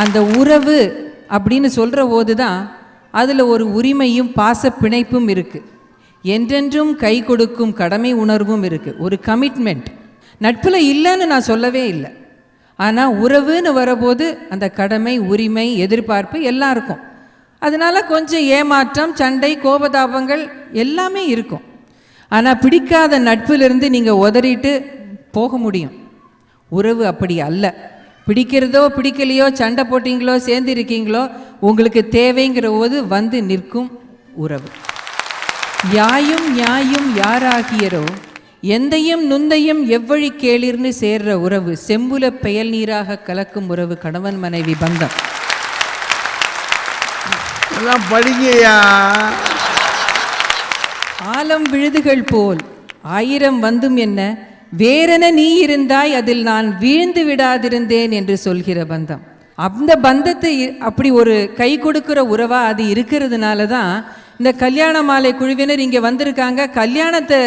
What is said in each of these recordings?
அந்த உறவு அப்படின்னு சொல்கிற போது தான் அதில் ஒரு உரிமையும் பாச பிணைப்பும் இருக்குது. என்றென்றும் கை கொடுக்கும் கடமை உணர்வும் இருக்குது. ஒரு கமிட்மெண்ட் நட்பில் இல்லைன்னு நான் சொல்லவே இல்லை. ஆனால் உறவுன்னு வரபோது அந்த கடமை, உரிமை, எதிர்பார்ப்பு எல்லாம் இருக்கும். அதனால் கொஞ்சம் ஏமாற்றம், சண்டை, கோபதாபங்கள் எல்லாமே இருக்கும். ஆனால் பிடிக்காத நட்பிலிருந்து நீங்கள் உதறிட்டு போக முடியும். உறவு அப்படி அல்ல. பிடிக்கிறதோ பிடிக்கலையோ, சண்டை போட்டிங்களோ சேர்ந்து இருக்கீங்களோ, உங்களுக்கு தேவைங்கிற போது வந்து நிற்கும் உறவு. யாயும் நியாயும் யாராகியரோ எந்தையும் நுந்தையும் எவ்வழி கேளிர்னு சேர்ற உறவு, செம்புல பெயல் நீராக கலக்கும் உறவு கணவன் மனைவி பந்தம். படிங்கயா. ஆலம் விழுதுகள் போல் 1000 வந்தும் என்ன, வேறென நீ இருந்தாய் அதில் நான் வீழ்ந்து விடாதிருந்தேன் என்று சொல்கிற பந்தம். அந்த பந்தத்தை அப்படி ஒரு கை கொடுக்கிற உறவா அது இருக்கிறதுனால தான் இந்த கல்யாண மாலை குழுவினர் இங்கே வந்திருக்காங்க கல்யாணத்தை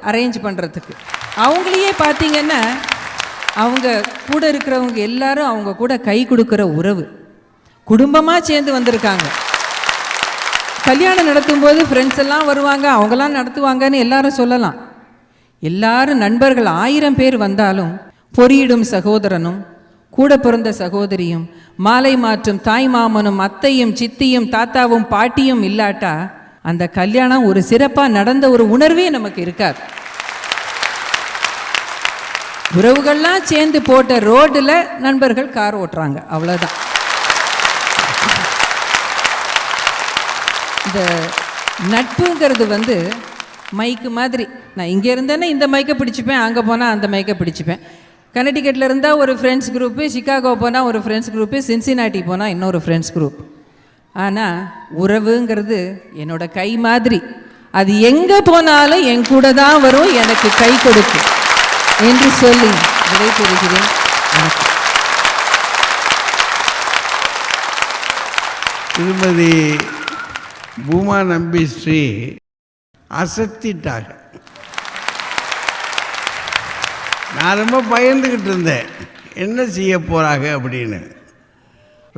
அரேஞ்ச் பண்ணுறதுக்கு. அவங்களையே பார்த்தீங்கன்னா அவங்க கூட இருக்கிறவங்க எல்லாரும் அவங்க கூட கை கொடுக்குற உறவு, குடும்பமாக சேர்ந்து வந்திருக்காங்க. கல்யாணம் நடத்தும்போது ஃப்ரெண்ட்ஸ் எல்லாம் வருவாங்க, அவங்களாம் நடத்துவாங்கன்னு எல்லாரும் சொல்லலாம். எல்லாரும் நண்பர்கள் 1000 பேர் வந்தாலும் பொறியிடும் சகோதரனும் கூட பிறந்த சகோதரியும் மாலை மாற்றும் தாய் மாமனும் அத்தையும் சித்தியும் தாத்தாவும் பாட்டியும் இல்லாட்டா அந்த கல்யாணம் ஒரு சிறப்பாக நடந்த ஒரு உணர்வே நமக்கு இருக்காது. உறவுகள்லாம் சேர்ந்து போட்ட ரோடில் நண்பர்கள் கார் ஓட்டுறாங்க, அவ்வளோதான். இந்த நட்புங்கிறது மைக்கு மாதிரி. நான் இங்கே இருந்தேன்னா இந்த மைக்கை பிடிச்சிப்பேன், அங்கே போனால் அந்த மைக்கை பிடிச்சிப்பேன். கனடிக்கட்டில் இருந்தால் ஒரு ஃப்ரெண்ட்ஸ் குரூப்பு, சிகாகோ போனால் ஒரு ஃப்ரெண்ட்ஸ் குரூப்பு, சின்சினாட்டி போனால் இன்னொரு ஃப்ரெண்ட்ஸ் குரூப். ஆனால் உறவுங்கிறது என்னோட கை மாதிரி. அது எங்கே போனாலும் என் கூட தான் வரும், எனக்கு கை கொடுக்கும் என்று சொல்லி விடைபெறுகிறேன். திருமதி பூமா நம்பி ஸ்ரீ அசத்திட்டாங்க. நான் ரொம்ப பயந்துக்கிட்டு இருந்தேன் என்ன செய்ய போகிறாங்க அப்படின்னு.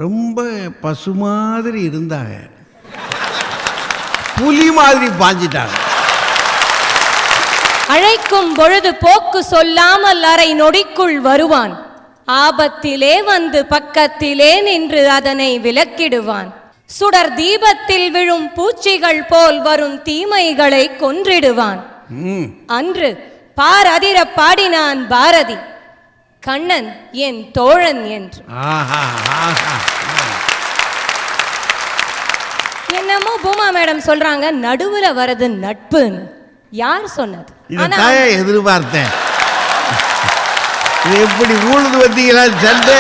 ரொம்ப பசு மாதிரி இருந்தாங்க, புலி மாதிரி பாஞ்சிட்டாங்க. அழைக்கும் பொழுது போக்கு சொல்லாமல் அரை நொடிக்குள் வருவான், ஆபத்திலே வந்து பக்கத்திலே நின்று அதனை விலக்கிடுவான். சுடர் தீபத்தில் விழும் பூச்சிகள் போல் வரும் தீமைகளை கொன்றிடுவான். அன்று பார் அதிர பாடினான் பாரதி, கண்ணன் என் தோழன் என்று. என்னமோ பூமா மேடம் சொல்றாங்க நடுவுல வரது நட்புன்னு. யார் சொன்னது? எதிர்பார்த்தேன். எப்படி ஊழுது வந்தீங்களா சண்டை?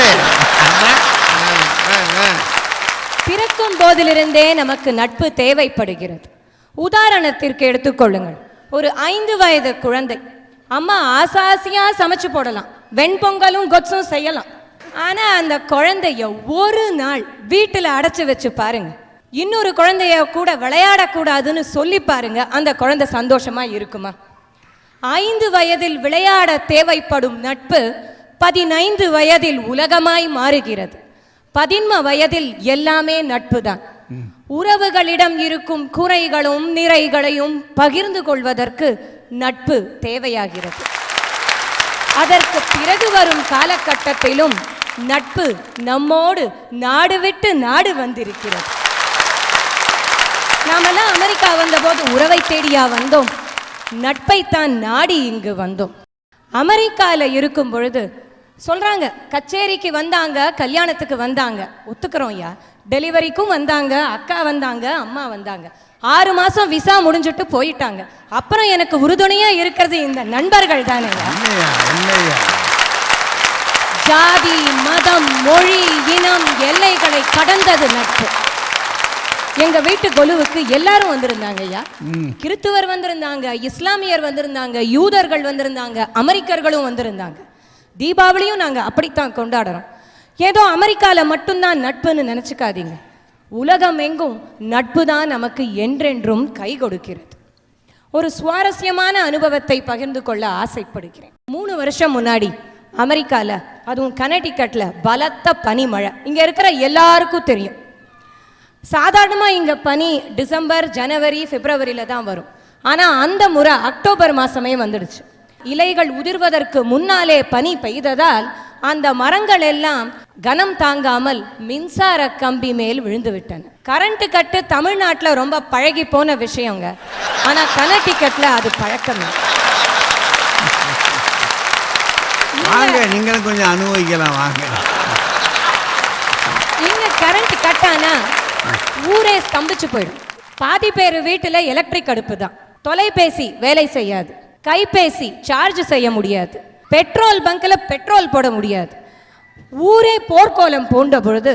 பிறக்கும் போதிலிருந்தே நமக்கு நட்பு தேவைப்படுகிறது. உதாரணத்திற்கு எடுத்துக்கொள்ளுங்கள், ஒரு 5 வயது குழந்தை அம்மா ஆசாசியா சமைச்சு போடலாம், வெண்பொங்கலும் கொச்சும் செய்யலாம். ஆனா அந்த குழந்தைய ஒரு நாள் வீட்டுல அடைச்சு வச்சு பாருங்க, இன்னொரு குழந்தைய கூட விளையாடக்கூடாதுன்னு சொல்லி பாருங்க, அந்த குழந்தை சந்தோஷமா இருக்குமா? 5 வயதில் விளையாட தேவைப்படும் நட்பு 15 வயதில் உலகமாய் மாறுகிறது. 15 வயதில் எல்லாமே நட்பு தான். உறவுகளிடம் இருக்கும் குறைகளும் நிறைகளையும் பகிர்ந்து கொள்வதற்கு நட்பு தேவையாகிறது. அதற்கு பிறகு வரும் காலகட்டத்திலும் நட்பு நம்மோடு நாடு விட்டு நாடு வந்திருக்கிறது. நாமெல்லாம் அமெரிக்கா வந்தபோது உறவை தேடியா வந்தோம், நட்பைத்தான் நாடி இங்கு வந்தோம். அமெரிக்காவில் இருக்கும் பொழுது சொல்றாங்க, கச்சேரிக்கு வந்தாங்க, கல்யாணத்துக்கு வந்தாங்க, ஒத்துக்கிறோம் ஐயா, டெலிவரிக்கும் வந்தாங்க, அக்கா வந்தாங்க, அம்மா வந்தாங்க, 6 மாசம் விசா முடிஞ்சுட்டு போயிட்டாங்க. அப்புறம் எனக்கு உறுதுணையா இருக்கிறது இந்த நண்பர்கள் தானே. ஜாதி மதம் மொழி இனம் எல்லைகளை கடந்தது நட்பு. எங்க வீட்டு கொலுவுக்கு எல்லாரும் வந்திருந்தாங்க ஐயா. கிறிஸ்துவர் வந்திருந்தாங்க, இஸ்லாமியர் வந்திருந்தாங்க, யூதர்கள் வந்திருந்தாங்க, அமெரிக்கர்களும் வந்திருந்தாங்க. தீபாவளியும் நாங்க அப்படித்தான் கொண்டாடுறோம். ஏதோ அமெரிக்கால மட்டும்தான் நட்புன்னு நினைச்சுக்காதீங்க, உலகம் எங்கும் நட்பு தான் நமக்கு என்றென்றும் கை கொடுக்கிறது. ஒரு சுவாரஸ்யமான அனுபவத்தை பகிர்ந்து கொள்ள ஆசைப்படுகிறேன். 3 வருஷம் முன்னாடி அமெரிக்கால, அதுவும் கனடிக்கட்ல பலத்த பனிமழை. இங்க இருக்கிற எல்லாருக்கும் தெரியும். சாதாரணமா இங்க பனி டிசம்பர், ஜனவரி, பிப்ரவரியில தான் வரும். ஆனா அந்த முறை அக்டோபர் மாசமே வந்துடுச்சு. இலைகள் உதிர்வதற்கு முன்னாலே பனி பெய்ததால் அந்த மரங்கள் எல்லாம் கனம் தாங்காமல் மின்சார கம்பி மேல் விழுந்து விட்டன. கரண்ட் கட்டு தமிழ்நாட்டில் ரொம்ப பழகி போன விஷயங்க. ஆனா கனடிக்கட்ல அது பழக்கம். வாங்க, நீங்களும் கொஞ்சம் அனுபவிக்கலாம் வாங்க. இங்க கரண்ட் கட்டானா ஊரே ஸ்தம்பிச்சு போயிடும். பாதி பேர் வீட்டுல எலக்ட்ரிக் அடுப்பு தான். தொலைபேசி வேலை செய்யாது, கைபேசி சார்ஜ் செய்ய முடியாது, பெட்ரோல் பங்க்ல பெட்ரோல் போட முடியாது. ஊரே போர்க்கோலம் பூண்ட பொழுது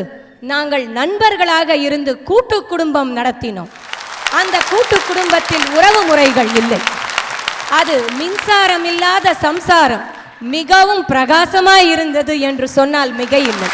நாங்கள் நண்பர்களாக இருந்து கூட்டு குடும்பம் நடத்தினோம். அந்த கூட்டு குடும்பத்தில் உறவு முறைகள் இல்லை. அது மின்சாரம் இல்லாத சம்சாரம் மிகவும் பிரகாசமாய் இருந்தது என்று சொன்னால் மிக இல்லை.